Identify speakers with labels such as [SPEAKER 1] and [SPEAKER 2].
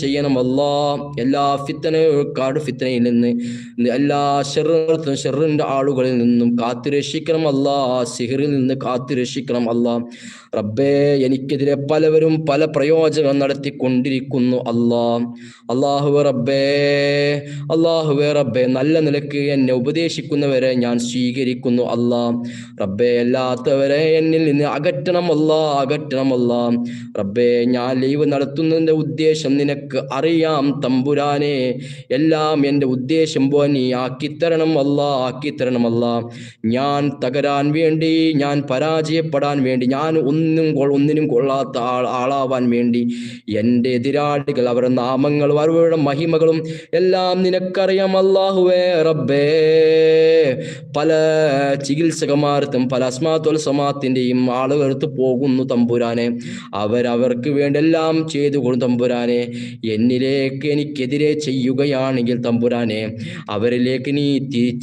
[SPEAKER 1] ചെയ്യണം അല്ലാ. എല്ലാ ഫിത്തനക്കാട് ഫിത്തനയിൽ നിന്ന്, എല്ലാ ഷെറിന്റെ ആളുകളിൽ നിന്നും കാത്തുരക്ഷിക്കണം അല്ലാ. സിഹറിൽ നിന്ന് കാത്തുരക്ഷിക്കണം അല്ലാ. റബ്ബേ, എനിക്കെതിരെ പലവരും പല പ്രയോജനം നടത്തിക്കൊണ്ടിരിക്കുന്നു അല്ലാ. അല്ലാഹുവേ റബ്ബേ, നല്ല നിലക്ക് എന്നെ ഉപദേശിക്കുന്നവരെ ഞാൻ സ്വീകരിക്കുന്നു അല്ലാ. റബ്ബേ, അല്ലാത്തവരെ എന്നിൽ നിന്ന് അകറ്റണം അല്ലാ. റബ്ബേ, ഞാൻ ലൈവ് നടത്തുന്നതിൻ്റെ ഉദ്ദേശം നിനക്ക് അറിയാം തമ്പുരാനെ. എല്ലാം എൻ്റെ ഉദ്ദേശം പോലെ നീ ആക്കിത്തരണം അല്ലാ. ഞാൻ തകരാൻ വേണ്ടി, ഞാൻ പരാജയപ്പെടാൻ വേണ്ടി, ഞാൻ ഒന്നിനും കൊള്ളാത്ത ആളാവാൻ വേണ്ടി എൻ്റെ എതിരാളികൾ, അവരുടെ നാമങ്ങളും അവരുടെ മഹിമകളും എല്ലാം നിനക്കറിയാം അല്ലാഹുവേ റബ്ബേ. പല ചികിത്സകന്മാർക്കും പല അസ്മാത്തുൽ സമാത്തിൻ്റെയും ആളുകൾക്ക് പോകുന്നു തമ്പുരാനെ. അവർക്ക് വേണ്ടി എല്ലാം ചെയ്തു കൊടുക്കും തമ്പുരാനെ. എനിക്കെതിരെ ചെയ്യുകയാണെങ്കിൽ തമ്പുരാനെ, അവരിലേക്ക് നീ തിരിച്ച്